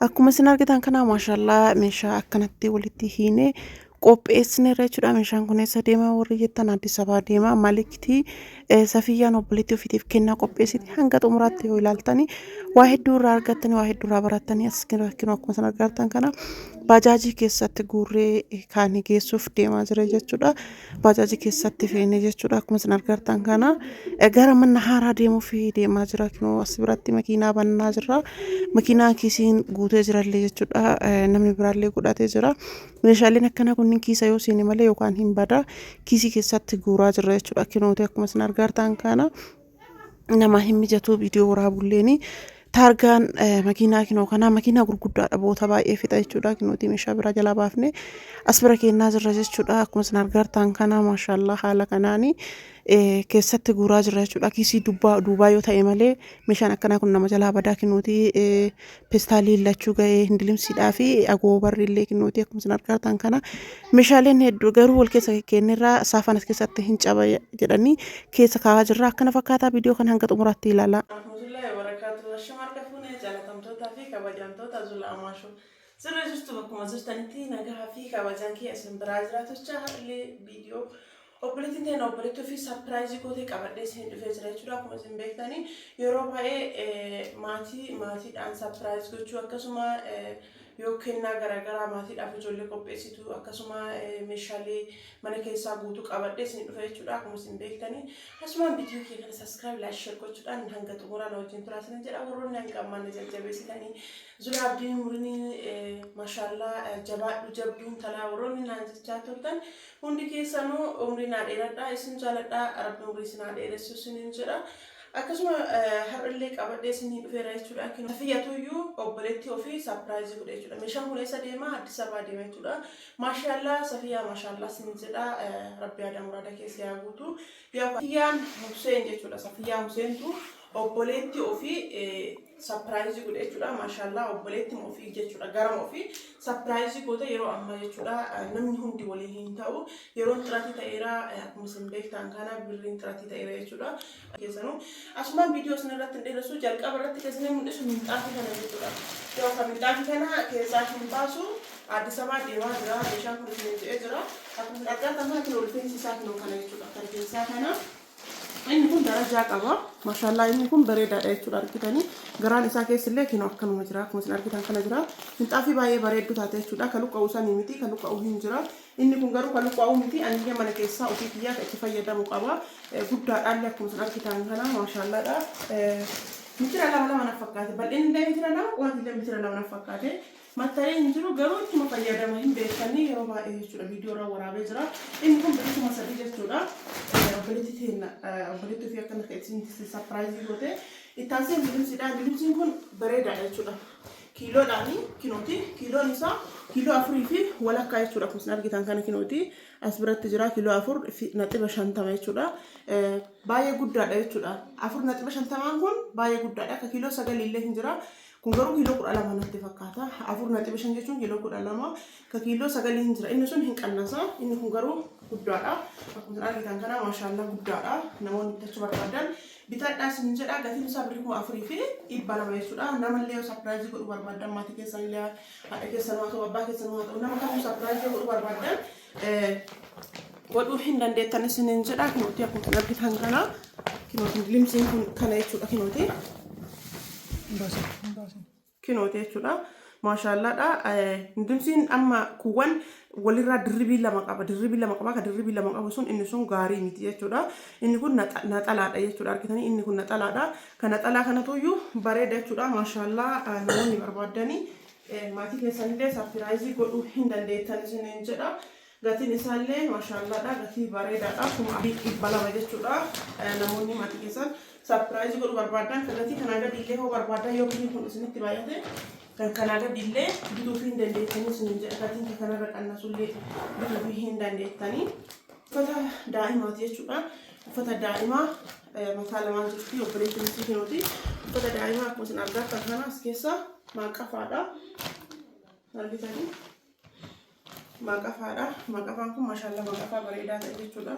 Akkuma isin argitan kana maashaallah meeshaa akkanatti walitti hiine qopheessineerra jechuudha. Meeshaan kun eessa deema warri jettan Addis Ababaa deema. Maliktii Safiyyaan obboleettii ofiitiif kennaa qopheessiti. Hanga xumuraatti yoo ilaaltani waa hedduu irraa argattanii waa hedduu irraa barattanii as akkuma isin argitan kana bajaajii keessatti guurree kaanii geessuuf deemaa jira jechuudha. Bajaajii keessatti feene jechuudha. Akkuma isin argitan kana gara mana haaraa deemuuf deemaa jira. Kunoo as biratti makiinaa bannaa jira. Makiinaan kiisiin guutee jirallee jechuudha. Namni biraallee godhatee jira. Meeshaaleen akkana kunniin kiisa yoo seene malee yookaan hin bada kiisii keessatti guuraa jira jechuudha. Kinooti akkuma isin argitan kana nama hin mijatu viidiyoo waraabulleeni. Taargaan makiinaa kinoo kana makiinaa gurguddaadha boota baay'ee fixa jechuudha. Kinooti meeshaa bira jala baafne as bira kennaa jirra jechuudha. Akkuma isin argitan kana maashaallah haala kanaani keessatti guuraa jira jechuudha. Kiisii duubaa yoo ta'e malee meeshaan akkana kun nama jalaa badaa kinooti pestaalii lachuu ga'ee hindilimsiidhaa fi agoobarri illee kinooti akkuma isin argitan kana meeshaaleen hedduu garuu wal keessa kennirraa saafan as keessatti hin caba jedhanii keessa kaa'aa jirra. Akkana fakkaataa viidiyoo kana hanga xumuraatti ilaala. Sirra jirtu bakkuma jirtanitti nagaa fi kabajaan kee isin biraa jiraatochaa illee viidiyoo obboleettiin ta'e obboleettii ofii sarpiraayizii gootee qabadhee isin dhufee jira jechuudha. Akkuma isin beektanii yeroo baay'ee maatiidhaan sarpiraayizii gochuu akkasuma yoo kennaa garaagaraa maatiidhaaf ijoollee qopheessitu akkasuma meeshaalee mana keessaa guutuu qabadhee isin dhufee jechuudha. Akkuma isin beektanii asumaan viidiyoo kee kana saskiraayib laayik sheer gochuudhaan hanga xumuraan wajjin turaa isin jedha. Warroonni hanga ammaan jajjabeessitanii Zulaa Abdiin Murinii maashaallah jabaadhu jabduun talaa warroonni naan jechaa turtan hundi keessanuu umrii naa dheeradhaa isin jaaladhaa rabbi umrii isin haa dheeressu isiniin jedha. Akkasuma har'illee qabadhee isinii dhufeera jechuudha. Safiyyatuyyuu obboleettii ofii sarpiraayizii godhe jechuudha. Meeshaan kun eessa deema? Addis Ababaa deema jechuudha. Maashaallah Safiyyaa maashaallah isin jedha. Rabbi yaada muraada keessa yaa guutu. Safiyyaan Huseen jechuudha. Safiyyaa Huseentu obboleettii ofii sarpiraayizii godhe jechuudha. Maashaallah obboleettii ofii jechuudha. Garama ofii sarpiraayizii goote yeroo ammaa jechuudha. Namni hundi waliin hin ta'u. Yeroon xiraatii ta'eera akkuma isin beektan kana birriin xiraatii ta'eera jechuudha. Keessanuu asumaan viidiyoo isin irratti hin dheeressu jalqaba irratti keessanii mul'isu minxaafii kana jechuudha. Yoo kan minxaafii kana keessaa hin baasu Addis Ababaa deemaa jira. Meeshaan kun isin jedhee jira. Akkuma argaa kan kun rifeensi isaa kana jechuudha. Kan keessaa kana inni kun darajaa qaba. Maashaallah inni kun bareedaadha jechuudha. Argitanii garaan isaa keessillee kinoo akkanuma jira. Akkuma isin argitan kana jira. Minxaafii baay'ee bareedduu taate jechuudha. Kan luqqa'uu sanii miti kan luqqa'uu hin jira. Inni kun garuu kan luqqa'uu miti. Anillee mana keessaa ofii kiyyaa itti fayyadamu qaba. Guddaadhaan akkuma isin argitan kana maashaalladha. Mitira lama na fakkaate. Bal'inni illee mitira lama waan illee mitira lama na fakkaate. Matta'ee hin jiru garuu ittuma fayyadama hin beekanii yeroo baay'ee jechuudha. Viidiyoo irra waraabee jira. Inni kun bilisuma sadii jechuudha. Obboleettii ofii akkana isin sarpiraayizii goote itti aansee bilimsiidha. Bilimsiin kun bareedaadha jechuudha. Kiiloodhaani kinooti. Kiiloon isaa kiiloo 4 fi walakkaa jechuudha. Akkuma isin argitan kana kinooti. As biratti jira kiiloo 4.50 jechuudha. Baay'ee guddaadha jechuudha. 4.50 kun baay'ee guddaadha. Akka kiiloo 9 illee hin jira. Kun garuu kiiloo 12 natti fakkaata. 4.5 jechuun kiiloo 12 ka kiiloo 9 hin jira. Inni sun hin qannasa. Inni kun garuu guddaadha. Akkuma isin argitan kana maashaallah guddaadha. Namoonni bitachuu barbaadan bitadhaa isin jedha. Gatiin isaa birrii 4 fi 200 jechuudha. Namallee yoo sarpiraayizii godhuu barbaadan maatii keessan illee haadha keessan haa ta'u abbaa keessan haa ta'u nama kamuu sarpiraayizii godhuu barbaadan godhuu hin dandeettan isin jedha. Kinooti akkuma isin argitan kana kinooti limsiin kun kana jechuudha. Kinooti jechuudha. Maashaalladha. Limsiin amma kuwwan walirraa dirribii lama qaba. Dirribii lama qaba. Ka dirribii lama qabu sun inni sun gaarii miti jechuudha. Inni kun naxalaadha jechuudha. Argitanii inni kun naxalaadha. Kan naxalaa kanatuyyuu bareeda jechuudha. Maashaallah namoonni barbaadanii maatii keessanillee sarpiraayizii godhuu hin dandeettan isin jedha. Gatiin isaallee maashaalladha. Gatii bareedaadha. Kuma 200 jechuudha. Namoonni maatii keessan sarpiraayizii godhuu barbaadan kan gatii kanaa gadi illee hoo barbaadan yoo biriin kun isinitti baay'ate kan kanaa gadi illee bituu fi hin dandeettanii isin jedha. Gatiin kanarra qannasullee bituu fi hin dandeettanii. Uffata daa'imaati jechuudha. Uffata daa'imaa mataa lamaan jirti obboleettiin isii kinooti. Uffata daa'imaa akkuma isin argattan kana as keessa maaqafaadha. Argitanii maaqafaadha. Maaqafaan kun maashaallah maaqafaa bareedaa ta'e jechuudha.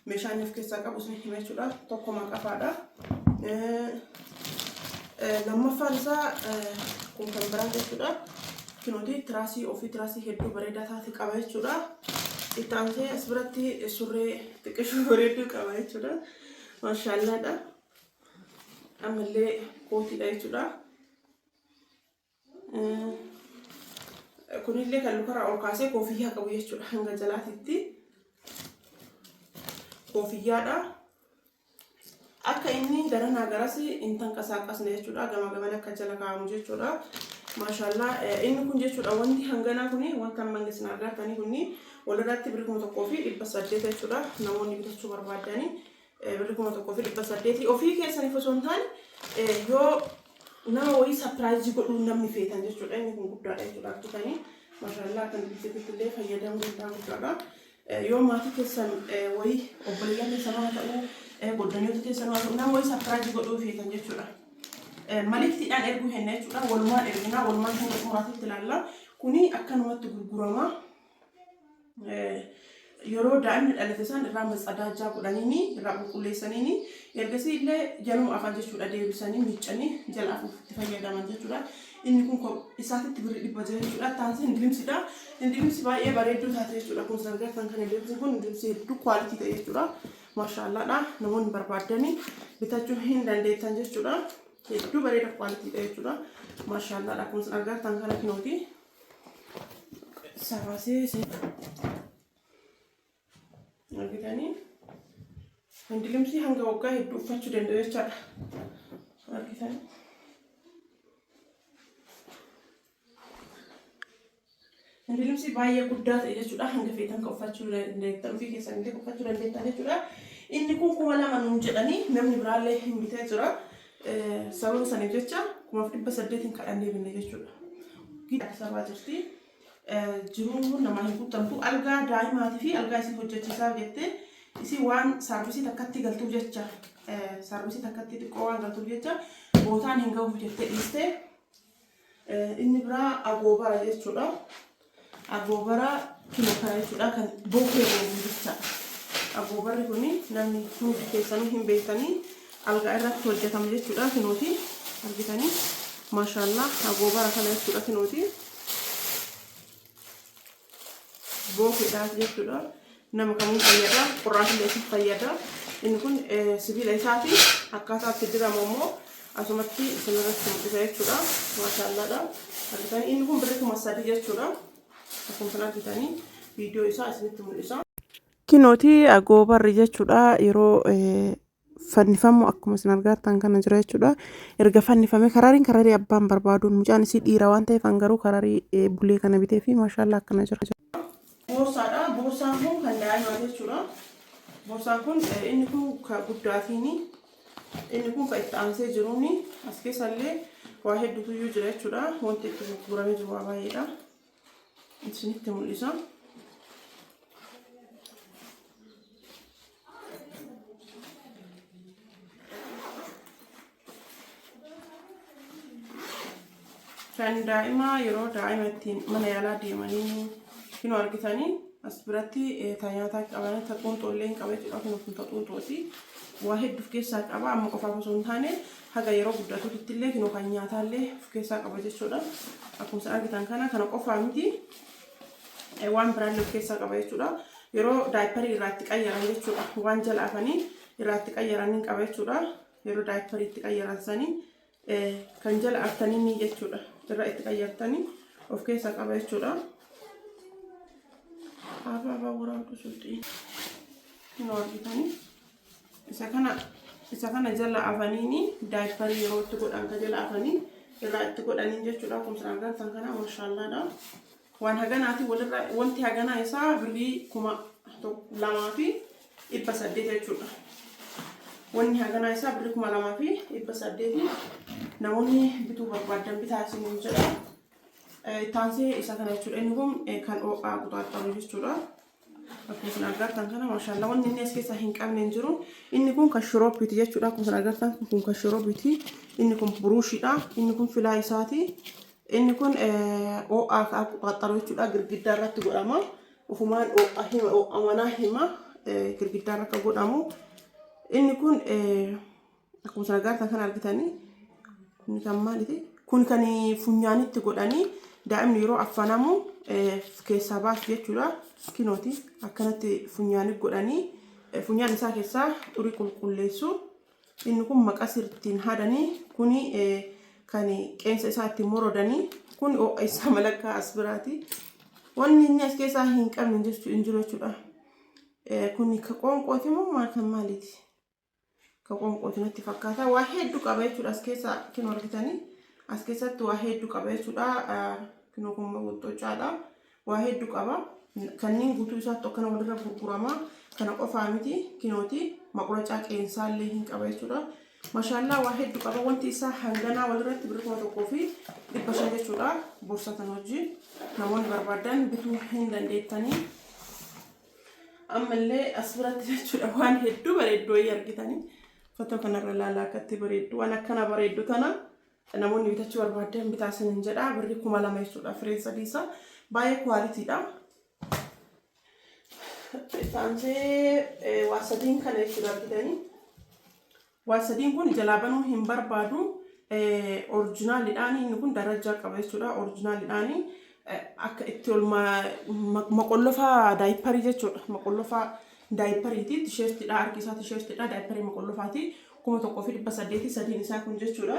Meeshaan of keessaa qabu isin hima jechuudha. Tokko maaqafaadha. Lammaffaan isaa kun kan biraa jechuudha. Kinooti tiraasii ofii tiraasii hedduu bareedaa taate qaba jechuudha. Itti aansee as biratti surree xiqqishuu bareedduu qaba jechuudha. Maashaallaadha. Ammallee kootiidha jechuudha. Kunillee kan lukarraa ol kaasee koofiyyaa qabu jechuudha. Hanga jalaatitti koofiyyaadha. Akka inni garanaa garas hin tanqasaaqasne jechuudha. Gama gaman akka jala kaa'amu jechuudha. Maashaallah inni kun jechuudha wanti hanganaa kuni wanta mangisna argatanii kuni walirratti birrii 1,800 jechuudha. Namoonni bitachuu barbaadanii birrii 1,800 ofii keessanii osoo hin taane yoo nama wayii surprise godhuu namni feetan jechuudha. Inni kun guddaadha jechuudha. Argitanii maashaallah kan biyyattiitti illee fayyadamuu guddaadha. Yoo maatii keessan wayii obboleeyyan keessan haa ta'uu goddanyoota keessan haa ta'u nama wayii surprise godhuu feetan jechuudha. Maliktiidhaan erguu henna jechuudha. Walumaan erginaa walumaan hanga xumuraatitti ilaalla. Kuni akkanumatti gurgurama. Yeroo daa'imni dhalate san irraa matsadaajaa godhaniini irraa qulqulleessaniini ergasii illee jaluma afaan jechuudha deebisanii miiccanii jala afuufitti fayyadaman jechuudha. Inni kun isaatitti birrii 100 jechuudha. Taansi indilimsidha. Indilimsi baay'ee bareedduu taate jechuudha. Kun sargartan kan indilimsi kun indilimsi hedduu kwaalitii ta'e jechuudha. Maashaallaadha. Namoonni barbaadanii bitachuu hin dandeettan jechuudha. Hedduu bareeda kwaalitii jechuudha. Maashaallah kun argartan kana kinooti. Sabaasee argitanii indilimsi hanga waggaa hedduu uffachuu danda'u jechuudha. Argitanii indilimsi baay'ee guddaa ta'e jechuudha. Hanga feetan kan uffachuu dandeettan ofii keessan illee uffachuu dandeettan jechuudha. Inni kun 2,000 nuun jedhanii namni biraallee hin bitee jira. Sababa saniif jecha 1,800 kadhannee binne jechuudha. Giddaa sabaa jirti. Jiruun nama hin guutamtu algaa daa'imaatii fi algaa isii hojjechiisaaf jettee isii waan saarvisii takkatti galtuuf jecha saarvisii takkatti xiqqoo waan galtuuf jecha bootaan hin gahuuf jettee dhiistee inni biraa agoobara jechuudha. Agoobara kilo kana jechuudha kan bookee boobu jecha. Agoobarri kuni namni hundi keessanuu hin beektanii algaa irratti hojjetamu jechuudha. Kinooti argitanii maashaallah agoobara kana jechuudha. Kinooti bookeedhaaf jechuudha. Nama kamuu fayyada. Qurraatillee si fayyada. Inni kun sibiila isaati. Akkaataa itti diramu immoo asumatti isinirratti mul'isa jechuudha. Maashaallaadha. Argitanii inni kun birrii 3,000 jechuudha. Akkuma argitanii viidiyoo isaa isinitti mul'isa. Kinooti agoobarri jechuudha. Yeroo fannifamu akkuma isin argattan kana jira jechuudha. Erga fannifame kararii abbaan barbaaduun mucaan isii dhiira waan ta'eef garuu kararii bulee kana bitee fi maashaallah akkana jira. Boorsaadha. Boorsaan kun kan daa'imaa jechuudha. Boorsaan kun inni kun kan guddaatiini. Inni kun kan itti aansee jiruuni. As keessallee waa hedduutu iyyuu jira jechuudha. Wanti itti gurguramee jiru waa baay'eedha. Isinitti mul'isa. Kan daa'imaa yeroo daa'ima ittiin mana yaalaa deemanii kinu argitanii as biratti taayyataa qabanii taquunxoollee hin qaba jechuudha. Kun taquunxooti waa hedduu of keessaa qaba. Amma qofaaf osoo hin taane haga yeroo guddatutti illee kinu kan nyaataallee of keessaa qaba jechuudha. Akkuma argitan kana qofaa miti waan biraallee of keessaa qaba jechuudha. Yeroo daayipparii irraatti qayyaran jechuudha. Waan jala afanii irraatti qayyaran qaba jechuudha. Yeroo daayipparii itti qayyaran sanii kan jala aftanii ni jechuudha. Irra itti qayyartanii of keessaa qaba jechuudha. Ababa waraabdu sultii kinu argitanii isa kana jala afaniini daayipparii yeroo itti godhan kan jala afanii irraa itti godhanii jechuudha. Akkuma argattan kana maashaallaadha. Waan haganaati walirra wanti haganaa isaa birrii 2,800 jechuudha. Wanni haganaa isaa birrii 2,800 namoonni bituu barbaadan bitaa isin jedha. Taansee isa kana jechuudha. Inni kun kan ooqaa qutaxxaru jechuudha. Akkuma argattan kana maashaallah wanni inni as keessa hin qabne hin jiru. Inni kun kan shiroobiiti jechuudha. Akkuma argattan kun kan shiroobiiti. Inni kun buruushiidha. Inni kun filaa isaati. Inni kun ooqaa qutaxxaru jechuudha. Girgiddaa irratti godhama. Ufumaan ooqaa hima girgiddaa irratti godhamu. Inni kun akkuma argattan kana argitanii inni kan maaliti kun kan funyaanitti godhanii daa'imni yeroo affanamu keessaa baasu jechuudha. Kinooti akkanatti funyaanitti godhanii funyaan isaa keessaa xurii qulqulleessu. Inni kun maqas ittiin haadanii kuni kan qeensa isaa ittiin morodanii kun ho'a isaa malakkaa as biraati. Wanni inni as keessaa hin qabne jechuudha. Kun ka qoonqooti moo maaliiti? Ka qoonqooti natti fakkaata. Waa hedduu qaba jechuudha as keessaa kin argitanii. As keessatti waa hedduu qaba jechuudha. Kinoo kun wuxxoocaadha. Waa hedduu qaba. Kanneen guutuu isaatti akkana walirra gurgurama. Kana qofaa miti kinooti maquracaa qeensaallee hin qaba jechuudha. Maashaallah waa hedduu qaba. Wanti isaa hanganaa walirratti birrii 1,500 jechuudha. Borsatan wajjin namoonni barbaadan bituu hin dandeettanii. Ammallee as biratti jechuudha waan hedduu bareedduu argitanii. Foto kanarra ilaalaa akkatti bareeddu waan akkana bareeddu tana namoonni bitachuu barbaadan bitaasan hin jedha. Birrii 2,000 jechuudha. Fireen sadiisa baay'ee kwaalitiidha. Taanjee waasadiin kana jechuudha argitanii. Waasadiin kun jalaa banuu hin barbaadu. Oriijinaaliidhaan inni kun darajaa qaba jechuudha. Oriijinaaliidhaan akka itti ol maqollofaa daayiparii jechuudha. Maqollofaa daayipariiti. Tisheertiidha harki isaa tisheertiidha. Daayiparii maqollofaati. 1,800 sadiin isaa kun jechuudha.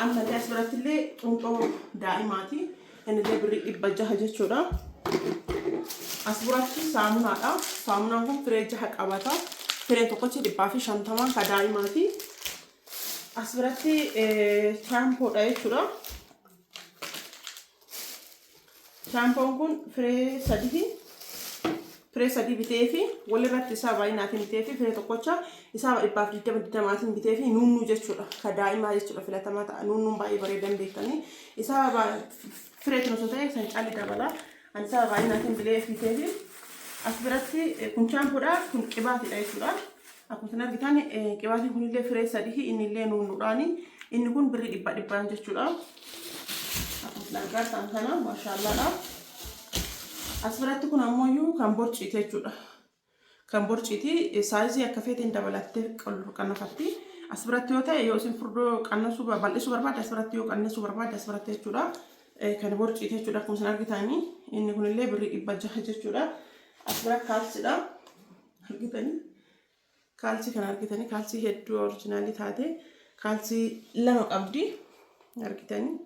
Ammallee as biratti illee xunxoo daa'imaati. Inni illee birrii 600 jechuudha. As biratti saamunaadha. Saamunaan kun firee 6 qabata. Fireen tokkochi 150 ka daa'imaati. As biratti shaampoodha jechuudha. Shaampoon kun firee 3 bitee fi walirratti isaa baay'inaatiin bitee fi firee tokkocha isaa 120 bitee fi nunnuu jechuudha. Ka daa'imaa jechuudha filatamaa ta'a. Nunnuun baay'ee bareedan beektanii. Isaa firee osoo ta'e san caalli dabala. Anisa baay'inaatiin bitee fi as biratti kun shaampoodha kun qibaatiidha jechuudha. Akkuma argitan qibaatiin kunillee firee 3 innillee nunnuudhaani. Inni kun birrii 100 jechuudha. Akkuma argitan kana maashaallaadha. As biratti kun ammoo kan borciiti jechuudha. Kan borciiti saayizii akka feeteen dabalattee qannafatti. As biratti yoo ta'e yoo isin furdoo qannasuu bal'isuu barbaadde as biratti yoo qannasuu barbaadde as biratti jechuudha. Kan borciiti jechuudha akkuma argitanii. Inni kunillee birrii 600 jechuudha. As bira kaalsiidha. Argitanii. Kaalsii kan argitanii kaalsii hedduu oriijinaalii taate kaalsii 2 qabdi. Argitanii.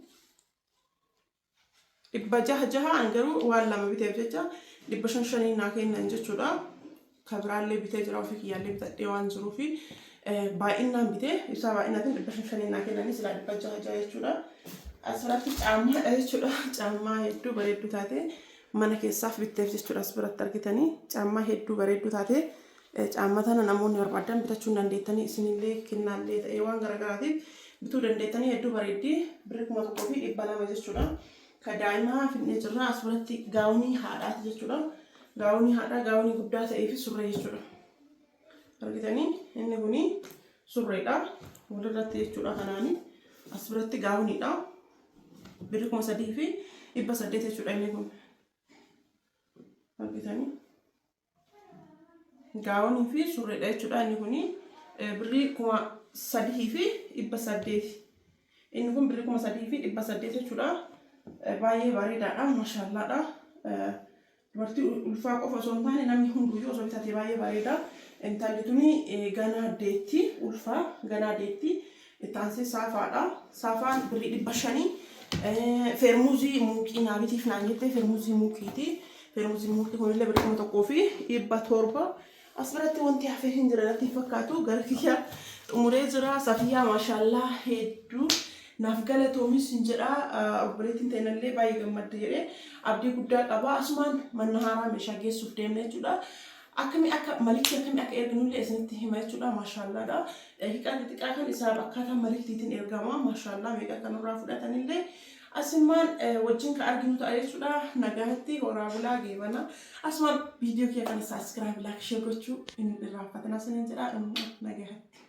600 garuu waan 2 biteef jecha 500 naa kennan jechuudha. Kabiraallee bitee jira ofii kiyyaallee bitadhee waan jiruufi baay'inaan bitee isaa baay'inaatiin 500 naa kennanii sila 600 jechuudha. As biratti caammaadha jechuudha. Caammaa hedduu bareedduu taate mana keessaaf bitteef jechuudha. As biratti argitanii caammaa hedduu bareedduu taate caammaa tana namoonni barbaadan bitachuu dandeettanii isinillee kennaallee ta'ee waan garagaraatiif bituu dandeettanii hedduu bareeddii birrii 1,200 jechuudha. Ka daa'imaa fidnee jirra. As biratti gaawunii haadhaati jechuudha. Gaawunii haadhaa gaawunii guddaa ta'ee fi surree jechuudha. Argitanii inni kuni surreedha. Walirratti jechuudha kanaani. As biratti gaawuniidha. Birrii 3,800 jechuudha inni kun. Argitanii. Gaawunii fi surreedha jechuudha inni kuni birrii 3,800. Inni kun birrii 3,800 jechuudha. Baay'ee bareedaadha maashaallaadha. Dubartii ulfaa qofa osoo hin taane namni hunduyyuu osoo bitatee baay'ee bareeda. Intalli tuni ganaa deetti ulfaa ganaa deetti. Itaansee saafaadha. Saafaan birrii 500. Feermuuzii muuqii naabitiif naan jettee feermuuzii muuqiiti. Feermuuzii muuqii kunillee birrii 1,700. As biratti wanti hafee hin jira natti fakkaatu gara kiyya xumuree jira. Safiyaa maashaallaa hedduu. Naaf galatoomis hin jedha obboleettiin ta'inallee baay'ee gammadde jedhee abdii guddaa qaba. Asumaan manna haaraa meeshaa geessuuf deemne jechuudha. Akkamii akka malikii akkamii akka erginullee isinitti hima jechuudha. Maashaallaadha. Hiiqaan xixiqqaa kan isaa akkaataa maliktiitiin ergama. Maashaallaa meeqa kanarraa fudhatanillee asumaan wajjin ka arginu ta'a jechuudha. Nagaatti horaa bulaa geebana. Asumaan viidiyoo kiyya kana saabskiraayib laayik sheer gochuu hin irraanfatinaa isiniin jedha. Nagaatti.